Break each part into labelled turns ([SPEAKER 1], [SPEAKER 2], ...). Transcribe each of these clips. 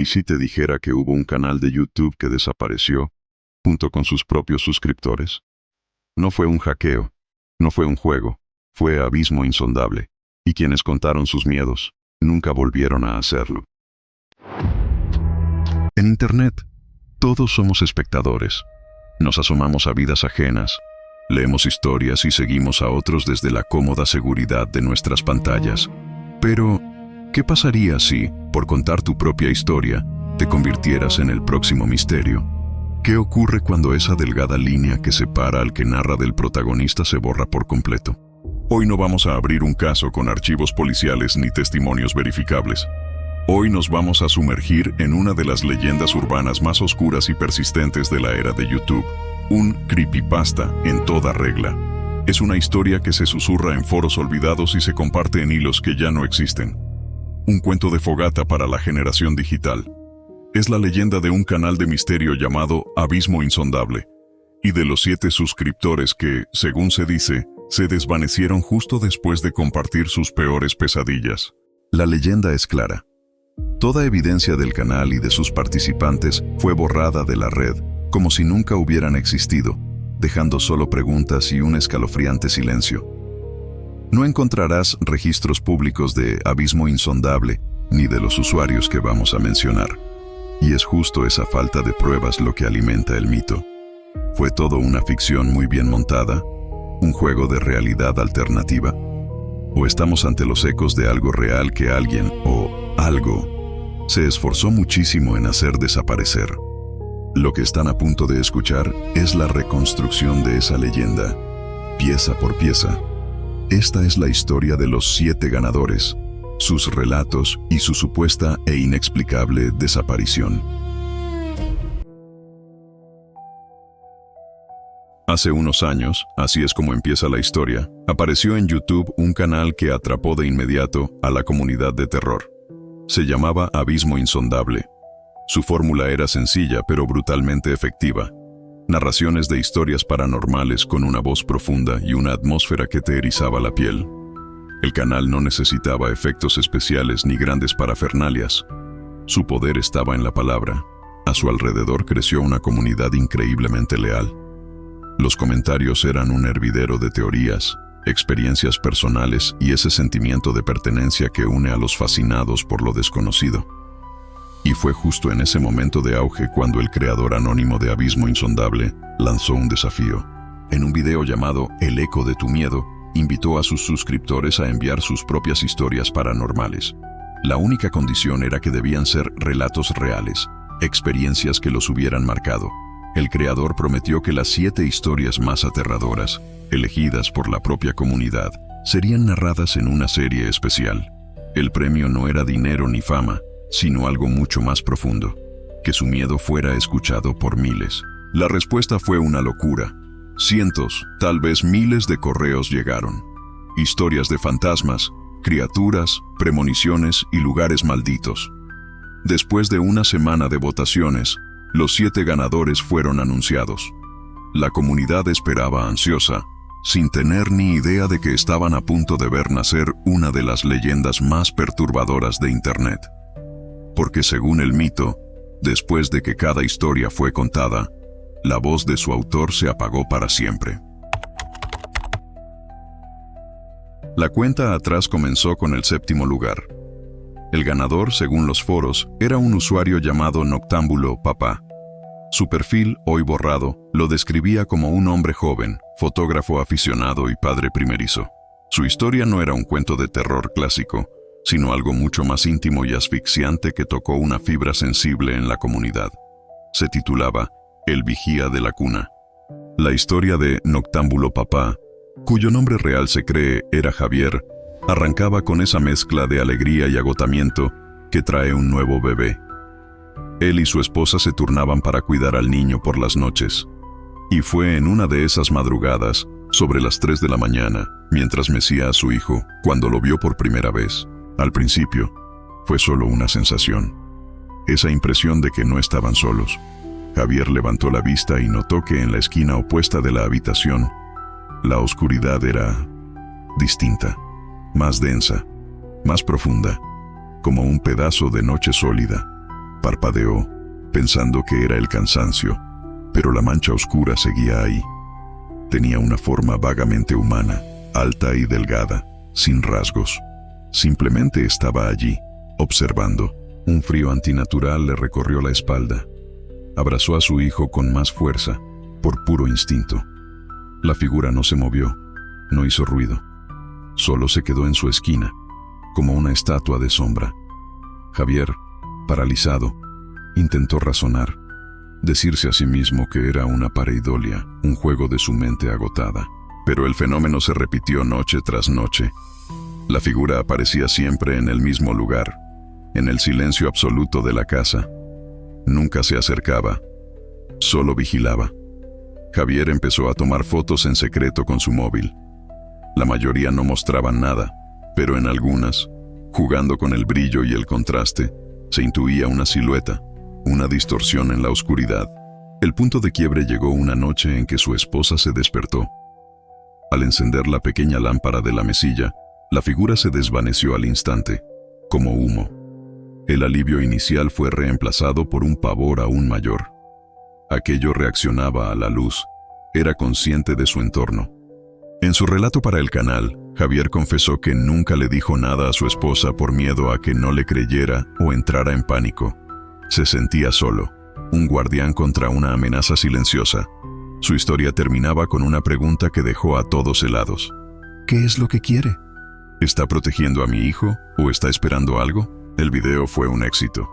[SPEAKER 1] ¿Y si te dijera que hubo un canal de YouTube que desapareció, junto con sus propios suscriptores? No fue un hackeo, no fue un juego, fue Abismo Insondable, y quienes contaron sus miedos, nunca volvieron a hacerlo. En Internet, todos somos espectadores. Nos asomamos a vidas ajenas, leemos historias y seguimos a otros desde la cómoda seguridad de nuestras pantallas. Pero, ¿qué pasaría si, por contar tu propia historia, te convirtieras en el próximo misterio? ¿Qué ocurre cuando esa delgada línea que separa al que narra del protagonista se borra por completo? Hoy no vamos a abrir un caso con archivos policiales ni testimonios verificables. Hoy nos vamos a sumergir en una de las leyendas urbanas más oscuras y persistentes de la era de YouTube. Un creepypasta en toda regla. Es una historia que se susurra en foros olvidados y se comparte en hilos que ya no existen. Un cuento de fogata para la generación digital. Es la leyenda de un canal de misterio llamado Abismo Insondable, y de los 7 suscriptores que, según se dice, se desvanecieron justo después de compartir sus peores pesadillas. La leyenda es clara. Toda evidencia del canal y de sus participantes fue borrada de la red, como si nunca hubieran existido, dejando solo preguntas y un escalofriante silencio. No encontrarás registros públicos de Abismo Insondable, ni de los usuarios que vamos a mencionar. Y es justo esa falta de pruebas lo que alimenta el mito. ¿Fue todo una ficción muy bien montada? ¿Un juego de realidad alternativa? ¿O estamos ante los ecos de algo real que alguien, o algo, se esforzó muchísimo en hacer desaparecer? Lo que están a punto de escuchar es la reconstrucción de esa leyenda, pieza por pieza. Esta es la historia de los 7 ganadores, sus relatos y su supuesta e inexplicable desaparición. Hace unos años, así es como empieza la historia, apareció en YouTube un canal que atrapó de inmediato a la comunidad de terror. Se llamaba Abismo Insondable. Su fórmula era sencilla pero brutalmente efectiva. Narraciones de historias paranormales con una voz profunda y una atmósfera que te erizaba la piel. El canal no necesitaba efectos especiales ni grandes parafernalias. Su poder estaba en la palabra. A su alrededor creció una comunidad increíblemente leal. Los comentarios eran un hervidero de teorías, experiencias personales y ese sentimiento de pertenencia que une a los fascinados por lo desconocido. Y fue justo en ese momento de auge cuando el creador anónimo de Abismo Insondable lanzó un desafío. En un video llamado El eco de tu miedo, invitó a sus suscriptores a enviar sus propias historias paranormales. La única condición era que debían ser relatos reales, experiencias que los hubieran marcado. El creador prometió que las 7 historias más aterradoras, elegidas por la propia comunidad, serían narradas en una serie especial. El premio no era dinero ni fama, sino algo mucho más profundo, que su miedo fuera escuchado por miles. La respuesta fue una locura. Cientos, tal vez miles de correos llegaron. Historias de fantasmas, criaturas, premoniciones y lugares malditos. Después de una semana de votaciones, los 7 ganadores fueron anunciados. La comunidad esperaba ansiosa, sin tener ni idea de que estaban a punto de ver nacer una de las leyendas más perturbadoras de Internet. Porque según el mito, después de que cada historia fue contada, la voz de su autor se apagó para siempre. La cuenta atrás comenzó con el 7º lugar. El ganador, según los foros, era un usuario llamado Noctámbulo Papá. Su perfil, hoy borrado, lo describía como un hombre joven, fotógrafo aficionado y padre primerizo. Su historia no era un cuento de terror clásico, sino algo mucho más íntimo y asfixiante que tocó una fibra sensible en la comunidad. Se titulaba El vigía de la cuna. La historia de Noctámbulo Papá, cuyo nombre real se cree era Javier, arrancaba con esa mezcla de alegría y agotamiento que trae un nuevo bebé. Él y su esposa se turnaban para cuidar al niño por las noches. Y fue en una de esas madrugadas, sobre las 3 de la mañana, mientras mecía a su hijo, cuando lo vio por primera vez. Al principio, fue solo una sensación. Esa impresión de que no estaban solos. Javier levantó la vista y notó que en la esquina opuesta de la habitación, la oscuridad era distinta, más densa, más profunda, como un pedazo de noche sólida. Parpadeó, pensando que era el cansancio, pero la mancha oscura seguía ahí. Tenía una forma vagamente humana, alta y delgada, sin rasgos. Simplemente estaba allí, observando. Un frío antinatural le recorrió la espalda. Abrazó a su hijo con más fuerza, por puro instinto. La figura no se movió, no hizo ruido. Solo se quedó en su esquina, como una estatua de sombra. Javier, paralizado, intentó razonar, decirse a sí mismo que era una pareidolia, un juego de su mente agotada. Pero el fenómeno se repitió noche tras noche. La figura aparecía siempre en el mismo lugar, en el silencio absoluto de la casa. Nunca se acercaba, solo vigilaba. Javier empezó a tomar fotos en secreto con su móvil. La mayoría no mostraban nada, pero en algunas, jugando con el brillo y el contraste, se intuía una silueta, una distorsión en la oscuridad. El punto de quiebre llegó una noche en que su esposa se despertó. Al encender la pequeña lámpara de la mesilla, la figura se desvaneció al instante, como humo. El alivio inicial fue reemplazado por un pavor aún mayor. Aquello reaccionaba a la luz, era consciente de su entorno. En su relato para el canal, Javier confesó que nunca le dijo nada a su esposa por miedo a que no le creyera o entrara en pánico. Se sentía solo, un guardián contra una amenaza silenciosa. Su historia terminaba con una pregunta que dejó a todos helados. ¿Qué es lo que quiere? ¿Está protegiendo a mi hijo o está esperando algo? El video fue un éxito.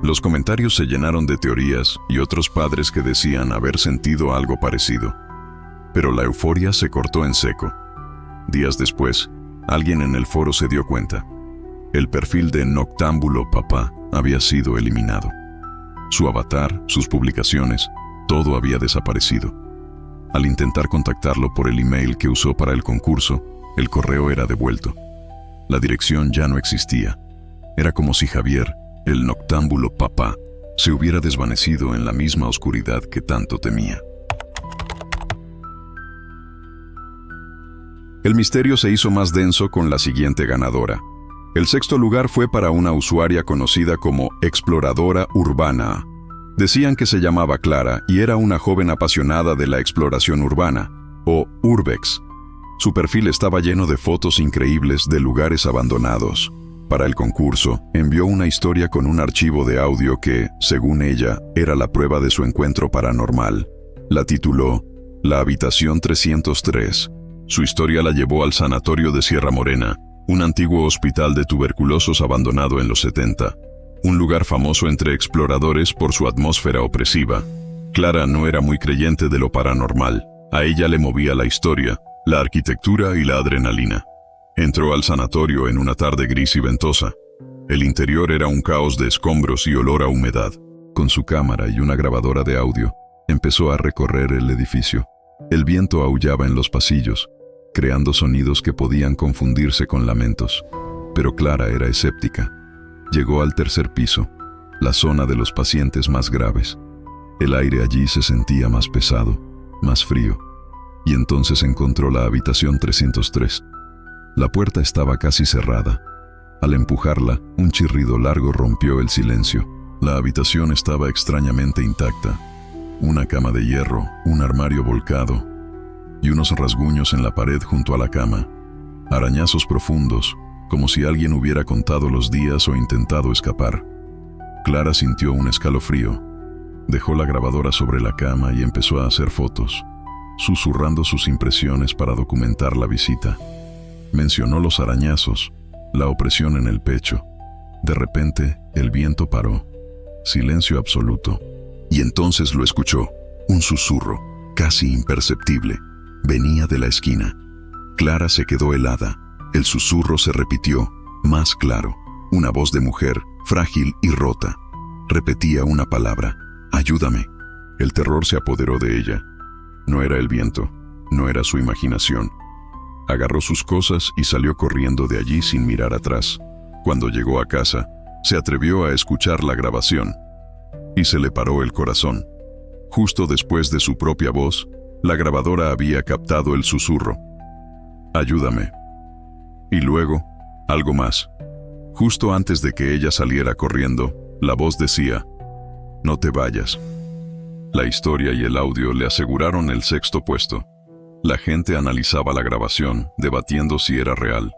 [SPEAKER 1] Los comentarios se llenaron de teorías y otros padres que decían haber sentido algo parecido. Pero la euforia se cortó en seco. Días después, alguien en el foro se dio cuenta. El perfil de Noctámbulo Papá había sido eliminado. Su avatar, sus publicaciones, todo había desaparecido. Al intentar contactarlo por el email que usó para el concurso, el correo era devuelto. La dirección ya no existía. Era como si Javier, el Noctámbulo Papá, se hubiera desvanecido en la misma oscuridad que tanto temía. El misterio se hizo más denso con la siguiente ganadora. El sexto lugar fue para una usuaria conocida como Exploradora Urbana. Decían que se llamaba Clara y era una joven apasionada de la exploración urbana, o Urbex. Su perfil estaba lleno de fotos increíbles de lugares abandonados. Para el concurso, envió una historia con un archivo de audio que, según ella, era la prueba de su encuentro paranormal. La tituló La Habitación 303. Su historia la llevó al sanatorio de Sierra Morena, un antiguo hospital de tuberculosos abandonado en los 70. Un lugar famoso entre exploradores por su atmósfera opresiva. Clara no era muy creyente de lo paranormal. A ella le movía la historia, la arquitectura y la adrenalina. Entró al sanatorio en una tarde gris y ventosa. El interior era un caos de escombros y olor a humedad. Con su cámara y una grabadora de audio, empezó a recorrer el edificio. El viento aullaba en los pasillos, creando sonidos que podían confundirse con lamentos. Pero Clara era escéptica. Llegó al tercer piso, la zona de los pacientes más graves. El aire allí se sentía más pesado, más frío, y entonces encontró la habitación 303. La puerta estaba casi cerrada. Al empujarla, un chirrido largo rompió el silencio. La habitación estaba extrañamente intacta. Una cama de hierro, un armario volcado, y unos rasguños en la pared junto a la cama. Arañazos profundos, como si alguien hubiera contado los días o intentado escapar. Clara sintió un escalofrío. Dejó la grabadora sobre la cama y empezó a hacer fotos, susurrando sus impresiones para documentar la visita. Mencionó los arañazos, la opresión en el pecho. De repente, el viento paró. Silencio absoluto. Y entonces lo escuchó. Un susurro, casi imperceptible. Venía de la esquina. Clara se quedó helada. El susurro se repitió, más claro. Una voz de mujer, frágil y rota. Repetía una palabra. «Ayúdame». El terror se apoderó de ella. No era el viento, no era su imaginación. Agarró sus cosas y salió corriendo de allí sin mirar atrás. Cuando llegó a casa, se atrevió a escuchar la grabación. Y se le paró el corazón. Justo después de su propia voz, la grabadora había captado el susurro. «Ayúdame». Y luego, algo más. Justo antes de que ella saliera corriendo, La voz decía, «No te vayas». La historia y el audio le aseguraron el sexto puesto. La gente analizaba la grabación, debatiendo si era real.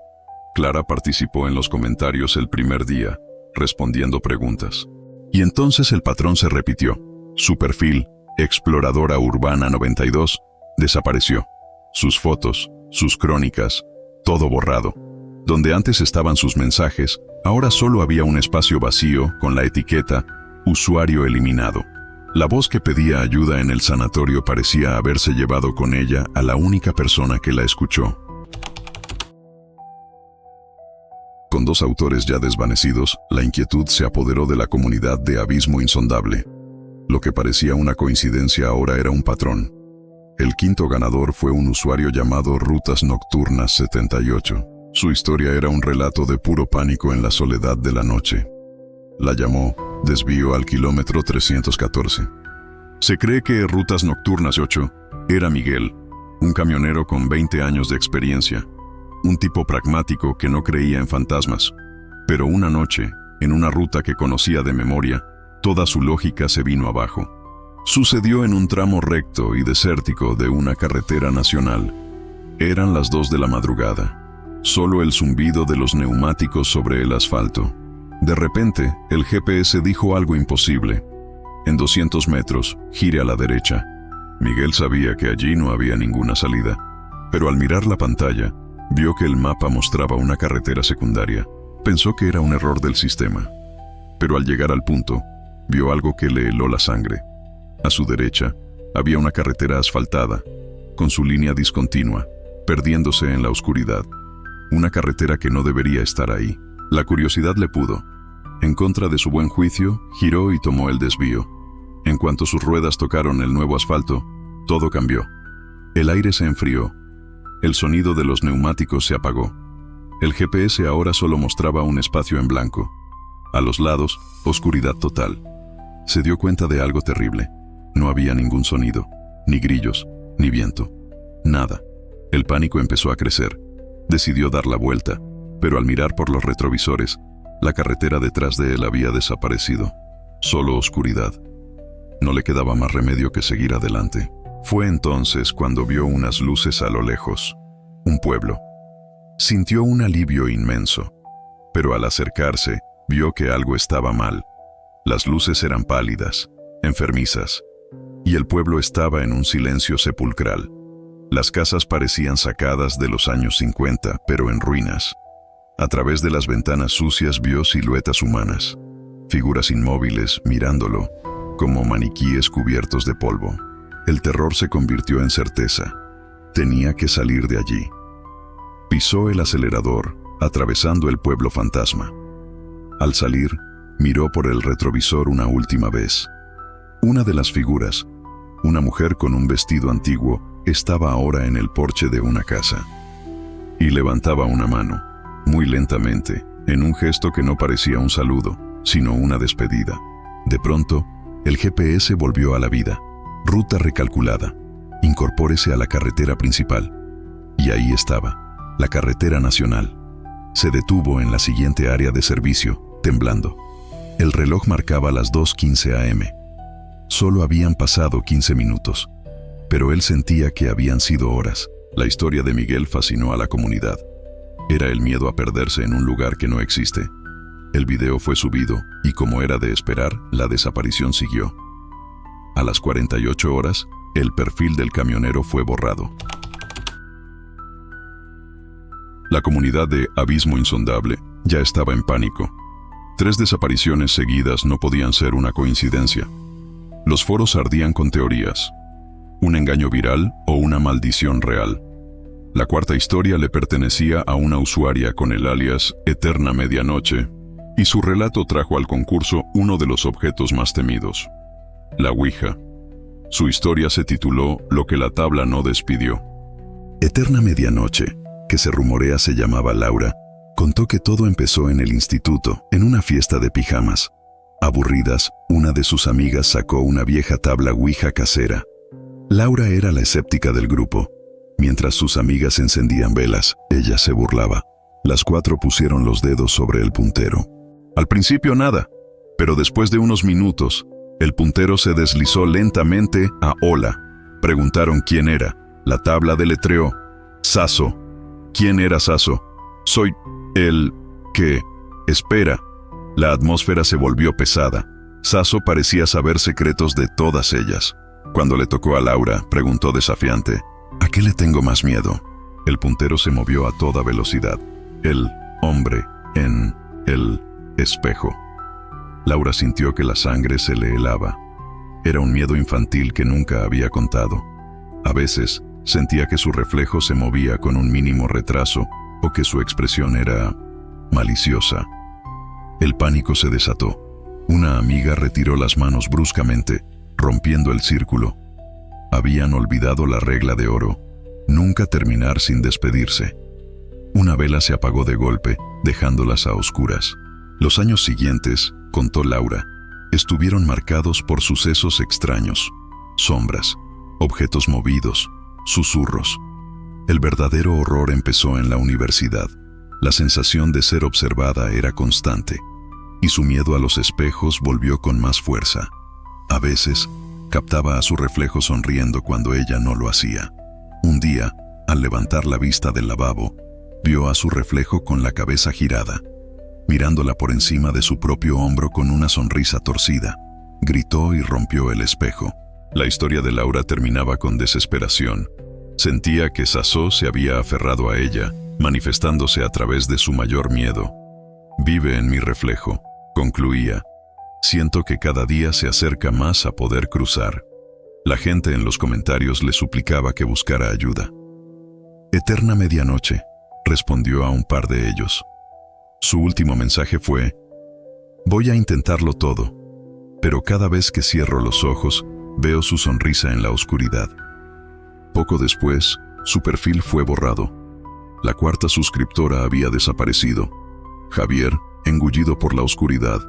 [SPEAKER 1] Clara participó en los comentarios el primer día, respondiendo preguntas. Y entonces el patrón se repitió. Su perfil, Exploradora Urbana 92, desapareció. Sus fotos, sus crónicas, todo borrado. Donde antes estaban sus mensajes, ahora solo había un espacio vacío con la etiqueta «Usuario eliminado». La voz que pedía ayuda en el sanatorio parecía haberse llevado con ella a la única persona que la escuchó. Con 2 autores ya desvanecidos, la inquietud se apoderó de la comunidad de Abismo Insondable. Lo que parecía una coincidencia ahora era un patrón. El quinto ganador fue un usuario llamado Rutas Nocturnas 78. Su historia era un relato de puro pánico en la soledad de la noche. La llamó Desvío al kilómetro 314. Se cree que Rutas Nocturnas 8 era Miguel, un camionero con 20 años de experiencia, un tipo pragmático que no creía en fantasmas. Pero una noche, en una ruta que conocía de memoria, toda su lógica se vino abajo. Sucedió en un tramo recto y desértico de una carretera nacional. Eran las 2 de la madrugada. Solo el zumbido de los neumáticos sobre el asfalto. De repente, el GPS dijo algo imposible. En 200 metros, gire a la derecha. Miguel sabía que allí no había ninguna salida, pero al mirar la pantalla, vio que el mapa mostraba una carretera secundaria. Pensó que era un error del sistema. Pero al llegar al punto, vio algo que le heló la sangre. A su derecha, había una carretera asfaltada, con su línea discontinua, perdiéndose en la oscuridad. Una carretera que no debería estar ahí. La curiosidad le pudo. En contra de su buen juicio, giró y tomó el desvío. En cuanto sus ruedas tocaron el nuevo asfalto, todo cambió. El aire se enfrió. El sonido de los neumáticos se apagó. El GPS ahora solo mostraba un espacio en blanco. A los lados, oscuridad total. Se dio cuenta de algo terrible. No había ningún sonido, ni grillos, ni viento. Nada. El pánico empezó a crecer. Decidió dar la vuelta, pero al mirar por los retrovisores, la carretera detrás de él había desaparecido. Solo oscuridad. No le quedaba más remedio que seguir adelante. Fue entonces cuando vio unas luces a lo lejos. Un pueblo. Sintió un alivio inmenso, pero al acercarse, vio que algo estaba mal. Las luces eran pálidas, enfermizas, y el pueblo estaba en un silencio sepulcral. Las casas parecían sacadas de los años 50, pero en ruinas. A través de las ventanas sucias vio siluetas humanas, figuras inmóviles mirándolo, como maniquíes cubiertos de polvo. El terror se convirtió en certeza. Tenía que salir de allí. Pisó el acelerador, atravesando el pueblo fantasma. Al salir, miró por el retrovisor una última vez. Una de las figuras, una mujer con un vestido antiguo, estaba ahora en el porche de una casa. Y levantaba una mano, muy lentamente, en un gesto que no parecía un saludo, sino una despedida. De pronto, el GPS volvió a la vida. Ruta recalculada. Incorpórese a la carretera principal. Y ahí estaba, la carretera nacional. Se detuvo en la siguiente área de servicio, temblando. El reloj marcaba las 2:15 a.m. Solo habían pasado 15 minutos, pero él sentía que habían sido horas. La historia de Miguel fascinó a la comunidad. Era el miedo a perderse en un lugar que no existe. El video fue subido y, como era de esperar, la desaparición siguió. A las 48 horas, el perfil del camionero fue borrado. La comunidad de Abismo Insondable ya estaba en pánico. 3 desapariciones seguidas no podían ser una coincidencia. Los foros ardían con teorías. ¿Un engaño viral o una maldición real? La cuarta historia le pertenecía a una usuaria con el alias Eterna Medianoche, y su relato trajo al concurso uno de los objetos más temidos: la Ouija. Su historia se tituló Lo que la tabla no despidió. Eterna Medianoche, que se rumorea se llamaba Laura, contó que todo empezó en el instituto, en una fiesta de pijamas. Aburridas, una de sus amigas sacó una vieja tabla Ouija casera. Laura era la escéptica del grupo. Mientras sus amigas encendían velas, ella se burlaba. Las 4 pusieron los dedos sobre el puntero. Al principio nada, Pero después de unos minutos, el puntero se deslizó lentamente a Hola. Preguntaron quién era. La tabla deletreó: Sasso. ¿Quién era Sasso? Soy el que... Espera. La atmósfera se volvió pesada. Sasso parecía saber secretos de todas ellas. Cuando le tocó a Laura, preguntó desafiante: ¿a qué le tengo más miedo? El puntero se movió a toda velocidad. El hombre en el espejo. Laura sintió que la sangre se le helaba. Era un miedo infantil que nunca había contado. A veces, sentía que su reflejo se movía con un mínimo retraso o que su expresión era maliciosa. El pánico se desató. Una amiga retiró las manos bruscamente, rompiendo el círculo. Habían olvidado la regla de oro: nunca terminar sin despedirse. Una vela se apagó de golpe, dejándolas a oscuras. Los años siguientes, contó Laura, estuvieron marcados por sucesos extraños: sombras, objetos movidos, susurros. El verdadero horror empezó en la universidad. La sensación de ser observada era constante, y su miedo a los espejos volvió con más fuerza. A veces, captaba a su reflejo sonriendo cuando ella no lo hacía. Un día, al levantar la vista del lavabo, vio a su reflejo con la cabeza girada, mirándola por encima de su propio hombro con una sonrisa torcida. Gritó y rompió el espejo. La historia de Laura terminaba con desesperación. Sentía que Sasso se había aferrado a ella, manifestándose a través de su mayor miedo. Vive en mi reflejo, concluía. Siento que cada día se acerca más a poder cruzar. La gente en los comentarios le suplicaba que buscara ayuda. Eterna medianoche, respondió a un par de ellos. Su último mensaje fue: voy a intentarlo todo, pero cada vez que cierro los ojos, veo su sonrisa en la oscuridad. Poco después, su perfil fue borrado. La cuarta suscriptora había desaparecido. Javier, engullido por la oscuridad.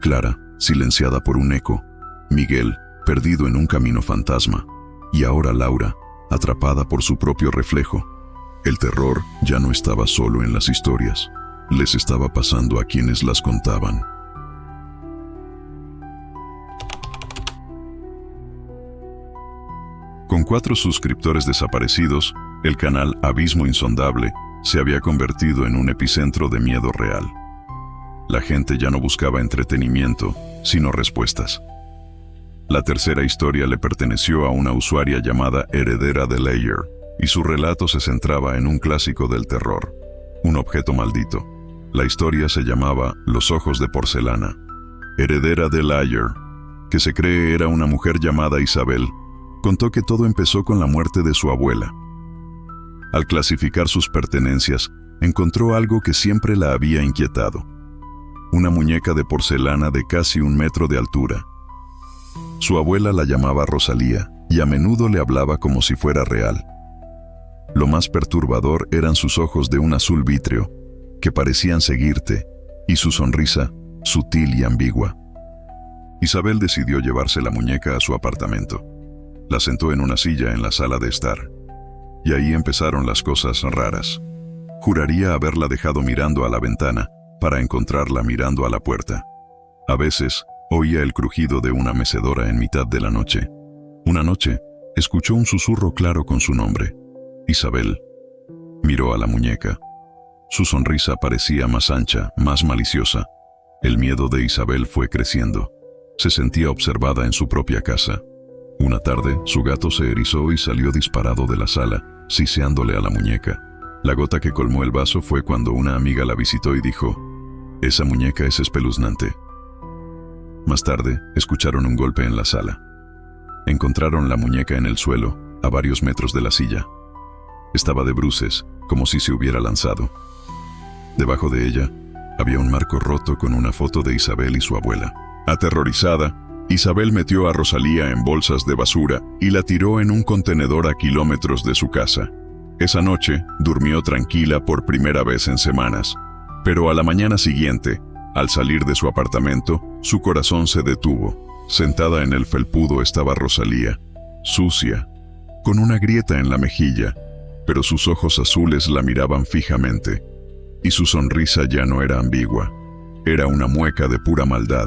[SPEAKER 1] Clara, silenciada por un eco. Miguel, perdido en un camino fantasma. Y ahora Laura, atrapada por su propio reflejo. El terror ya no estaba solo en las historias. Les estaba pasando a quienes las contaban. Con 4 suscriptores desaparecidos, el canal Abismo Insondable se había convertido en un epicentro de miedo real. La gente ya no buscaba entretenimiento, sino respuestas. La tercera historia le perteneció a una usuaria llamada Heredera de Layer, y su relato se centraba en un clásico del terror: un objeto maldito. La historia se llamaba Los ojos de porcelana. Heredera de Layer, que se cree era una mujer llamada Isabel, contó que todo empezó con la muerte de su abuela. Al clasificar sus pertenencias, encontró algo que siempre la había inquietado: una muñeca de porcelana de casi 1 metro de altura. Su abuela la llamaba Rosalía, y a menudo le hablaba como si fuera real. Lo más perturbador eran sus ojos de un azul vítreo, que parecían seguirte, y su sonrisa, sutil y ambigua. Isabel decidió llevarse la muñeca a su apartamento. La sentó en una silla en la sala de estar. Y ahí empezaron las cosas raras. Juraría haberla dejado mirando a la ventana, para encontrarla mirando a la puerta. A veces, oía el crujido de una mecedora en mitad de la noche. Una noche, escuchó un susurro claro con su nombre: Isabel. Miró a la muñeca. Su sonrisa parecía más ancha, más maliciosa. El miedo de Isabel fue creciendo. Se sentía observada en su propia casa. Una tarde, su gato se erizó y salió disparado de la sala, siseándole a la muñeca. La gota que colmó el vaso fue cuando una amiga la visitó y dijo: esa muñeca es espeluznante. Más tarde, escucharon un golpe en la sala. Encontraron la muñeca en el suelo, a varios metros de la silla. Estaba de bruces, como si se hubiera lanzado. Debajo de ella, había un marco roto con una foto de Isabel y su abuela. Aterrorizada, Isabel metió a Rosalía en bolsas de basura y la tiró en un contenedor a kilómetros de su casa. Esa noche, durmió tranquila por primera vez en semanas. Pero a la mañana siguiente, al salir de su apartamento, su corazón se detuvo. Sentada en el felpudo estaba Rosalía, sucia, con una grieta en la mejilla, pero sus ojos azules la miraban fijamente. Y su sonrisa ya no era ambigua. Era una mueca de pura maldad.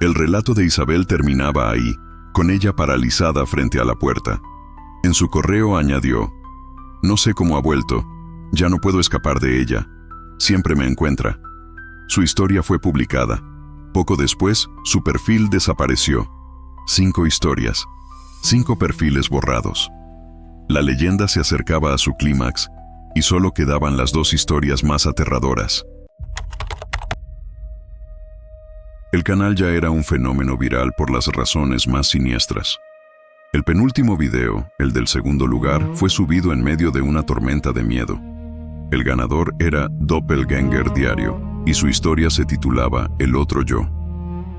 [SPEAKER 1] El relato de Isabel terminaba ahí, con ella paralizada frente a la puerta. En su correo añadió: "No sé cómo ha vuelto, ya no puedo escapar de ella, siempre me encuentra". Su historia fue publicada. Poco después, su perfil desapareció. 5 historias, 5 perfiles borrados. La leyenda se acercaba a su clímax, y solo quedaban las 2 historias más aterradoras. El canal ya era un fenómeno viral por las razones más siniestras. El penúltimo video, el del segundo lugar, fue subido en medio de una tormenta de miedo. El ganador era Doppelganger Diario, y su historia se titulaba El otro yo.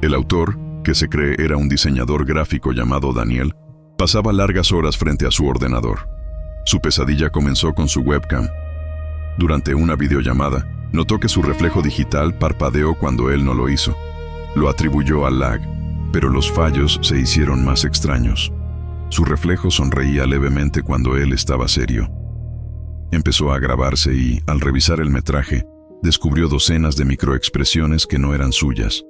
[SPEAKER 1] El autor, que se cree era un diseñador gráfico llamado Daniel, pasaba largas horas frente a su ordenador. Su pesadilla comenzó con su webcam. Durante una videollamada, notó que su reflejo digital parpadeó cuando él no lo hizo. Lo atribuyó al lag, pero los fallos se hicieron más extraños. Su reflejo sonreía levemente cuando él estaba serio. Empezó a grabarse y, al revisar el metraje, descubrió docenas de microexpresiones que no eran suyas.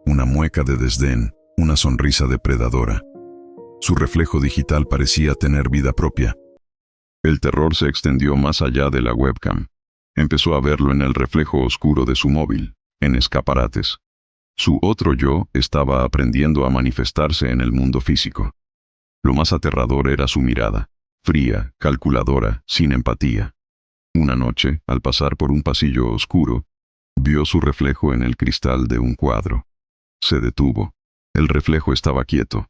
[SPEAKER 1] Una mueca de desdén, una sonrisa depredadora. Su reflejo digital parecía tener vida propia. El terror se extendió más allá de la webcam. Empezó a verlo en el reflejo oscuro de su móvil, en escaparates. Su otro yo estaba aprendiendo a manifestarse en el mundo físico. Lo más aterrador era su mirada, fría, calculadora, sin empatía. Una noche, al pasar por un pasillo oscuro, vio su reflejo en el cristal de un cuadro. Se detuvo. El reflejo estaba quieto.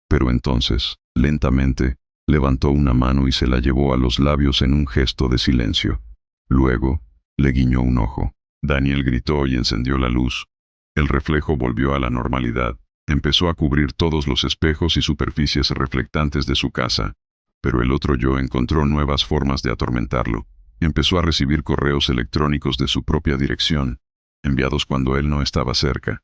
[SPEAKER 1] Pero entonces, lentamente, levantó una mano y se la llevó a los labios en un gesto de silencio. Luego, le guiñó un ojo. Daniel gritó y encendió la luz. El reflejo volvió a la normalidad. Empezó a cubrir todos los espejos y superficies reflectantes de su casa. Pero el otro yo encontró nuevas formas de atormentarlo. Empezó a recibir correos electrónicos de su propia dirección, enviados cuando él no estaba cerca.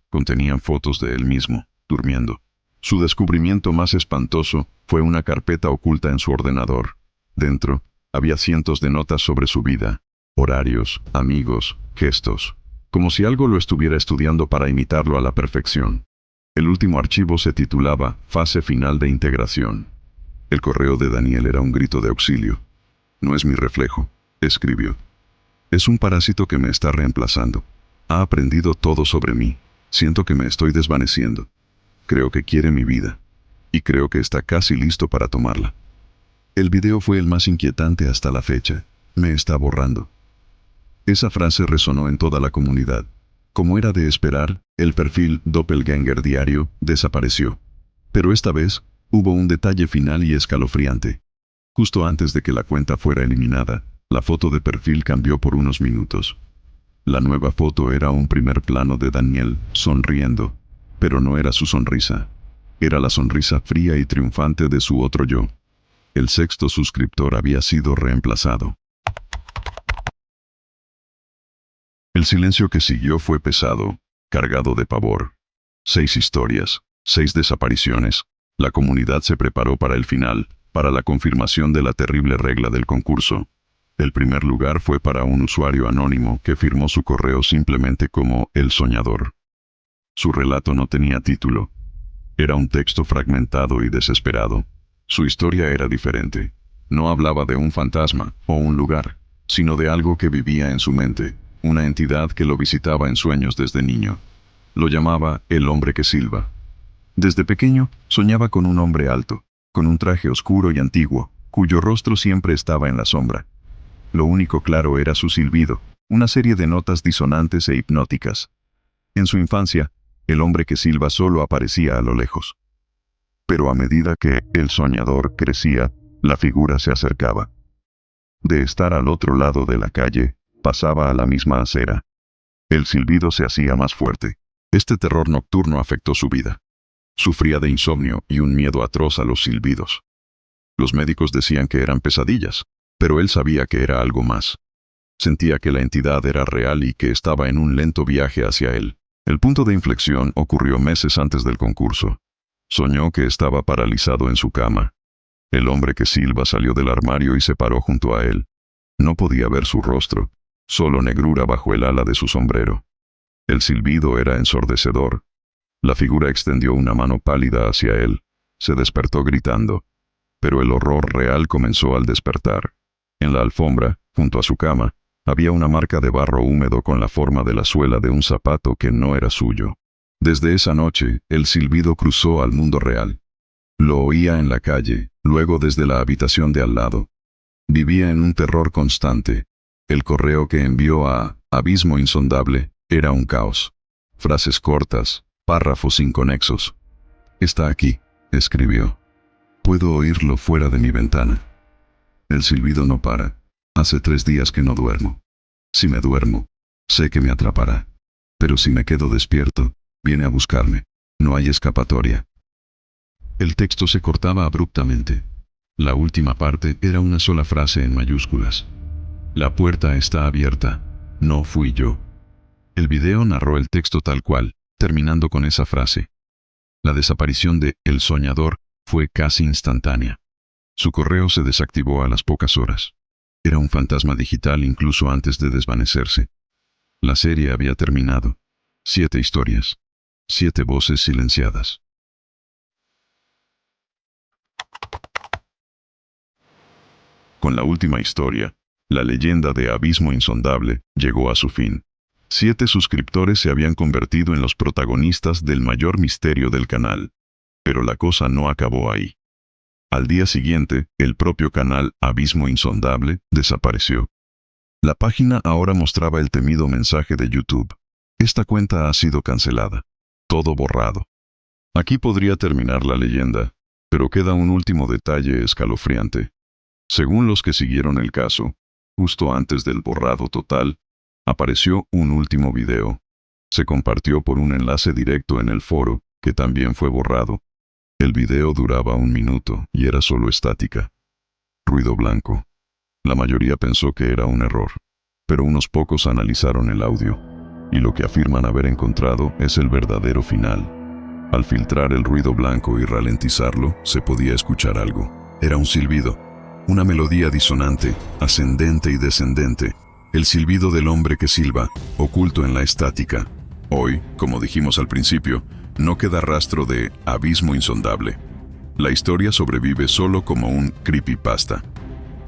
[SPEAKER 1] Contenían fotos de él mismo, durmiendo. Su descubrimiento más espantoso fue una carpeta oculta en su ordenador. Dentro, había cientos de notas sobre su vida, horarios, amigos, gestos, como si algo lo estuviera estudiando para imitarlo a la perfección. El último archivo se titulaba Fase final de integración. El correo de Daniel era un grito de auxilio. "No es mi reflejo", escribió. "Es un parásito que me está reemplazando. Ha aprendido todo sobre mí. Siento que me estoy desvaneciendo. Creo que quiere mi vida. Y creo que está casi listo para tomarla". El video fue el más inquietante hasta la fecha. "Me está borrando". Esa frase resonó en toda la comunidad. Como era de esperar, el perfil Doppelganger Diario desapareció. Pero esta vez, hubo un detalle final y escalofriante. Justo antes de que la cuenta fuera eliminada, la foto de perfil cambió por unos minutos. La nueva foto era un primer plano de Daniel, sonriendo, pero no era su sonrisa. Era la sonrisa fría y triunfante de su otro yo. El sexto suscriptor había sido reemplazado. El silencio que siguió fue pesado, cargado de pavor. 6 historias, 6 desapariciones. La comunidad se preparó para el final, para la confirmación de la terrible regla del concurso. El primer lugar fue para un usuario anónimo que firmó su correo simplemente como El Soñador. Su relato no tenía título. Era un texto fragmentado y desesperado. Su historia era diferente. No hablaba de un fantasma o un lugar, sino de algo que vivía en su mente, una entidad que lo visitaba en sueños desde niño. Lo llamaba el hombre que silba. Desde pequeño, soñaba con un hombre alto, con un traje oscuro y antiguo, cuyo rostro siempre estaba en la sombra. Lo único claro era su silbido, una serie de notas disonantes e hipnóticas. En su infancia, el hombre que silba solo aparecía a lo lejos. Pero a medida que el soñador crecía, la figura se acercaba. De estar al otro lado de la calle, pasaba a la misma acera. El silbido se hacía más fuerte. Este terror nocturno afectó su vida. Sufría de insomnio y un miedo atroz a los silbidos. Los médicos decían que eran pesadillas, pero él sabía que era algo más. Sentía que la entidad era real y que estaba en un lento viaje hacia él. El punto de inflexión ocurrió meses antes del concurso. Soñó que estaba paralizado en su cama. El hombre que silba salió del armario y se paró junto a él. No podía ver su rostro, solo negrura bajo el ala de su sombrero. El silbido era ensordecedor. La figura extendió una mano pálida hacia él. Se despertó gritando. Pero el horror real comenzó al despertar. En la alfombra, junto a su cama, había una marca de barro húmedo con la forma de la suela de un zapato que no era suyo. Desde esa noche, el silbido cruzó al mundo real. Lo oía en la calle, luego desde la habitación de al lado. Vivía en un terror constante. El correo que envió a Abismo Insondable era un caos. Frases cortas, párrafos inconexos. «Está aquí», escribió. «Puedo oírlo fuera de mi ventana. El silbido no para. Hace 3 días que no duermo. Si me duermo, sé que me atrapará. Pero si me quedo despierto, viene a buscarme. No hay escapatoria». El texto se cortaba abruptamente. La última parte era una sola frase en mayúsculas. «La puerta está abierta. No fui yo». El video narró el texto tal cual, terminando con esa frase. La desaparición de El Soñador fue casi instantánea. Su correo se desactivó a las pocas horas. Era un fantasma digital incluso antes de desvanecerse. La serie había terminado. 7 historias. 7 voces silenciadas. Con la última historia, la leyenda de Abismo Insondable llegó a su fin. 7 suscriptores se habían convertido en los protagonistas del mayor misterio del canal. Pero la cosa no acabó ahí. Al día siguiente, el propio canal Abismo Insondable desapareció. La página ahora mostraba el temido mensaje de YouTube. «Esta cuenta ha sido cancelada. Todo borrado». Aquí podría terminar la leyenda, pero queda un último detalle escalofriante. Según los que siguieron el caso, justo antes del borrado total, apareció un último video. Se compartió por un enlace directo en el foro, que también fue borrado. El video duraba 1 minuto y era solo estática. Ruido blanco. La mayoría pensó que era un error, pero unos pocos analizaron el audio, y lo que afirman haber encontrado es el verdadero final. Al filtrar el ruido blanco y ralentizarlo, se podía escuchar algo. Era un silbido, una melodía disonante, ascendente y descendente, el silbido del hombre que silba, oculto en la estática. Hoy, como dijimos al principio, no queda rastro de Abismo Insondable. La historia sobrevive solo como un creepypasta.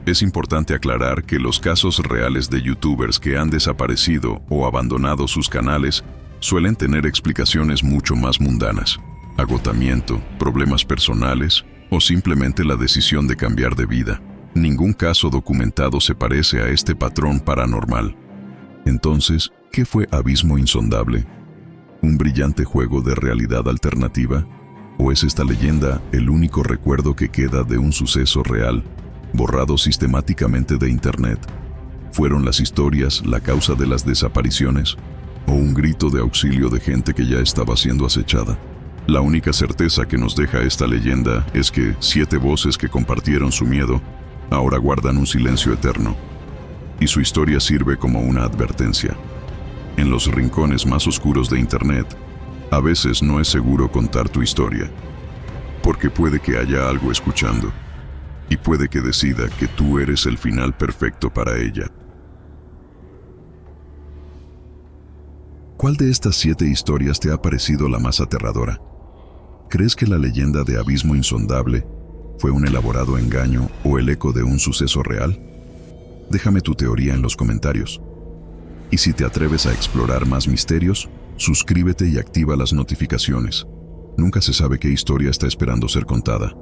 [SPEAKER 1] Es importante aclarar que los casos reales de youtubers que han desaparecido o abandonado sus canales suelen tener explicaciones mucho más mundanas: agotamiento, problemas personales o simplemente la decisión de cambiar de vida. Ningún caso documentado se parece a este patrón paranormal. Entonces, ¿qué fue Abismo Insondable? ¿Un brillante juego de realidad alternativa? ¿O es esta leyenda el único recuerdo que queda de un suceso real, borrado sistemáticamente de Internet? ¿Fueron las historias la causa de las desapariciones? ¿O un grito de auxilio de gente que ya estaba siendo acechada? La única certeza que nos deja esta leyenda es que 7 voces que compartieron su miedo ahora guardan un silencio eterno. Y su historia sirve como una advertencia. En los rincones más oscuros de Internet, a veces no es seguro contar tu historia, porque puede que haya algo escuchando, y puede que decida que tú eres el final perfecto para ella. ¿Cuál de estas 7 historias te ha parecido la más aterradora? ¿Crees que la leyenda de Abismo Insondable fue un elaborado engaño o el eco de un suceso real? Déjame tu teoría en los comentarios. Y si te atreves a explorar más misterios, suscríbete y activa las notificaciones. Nunca se sabe qué historia está esperando ser contada.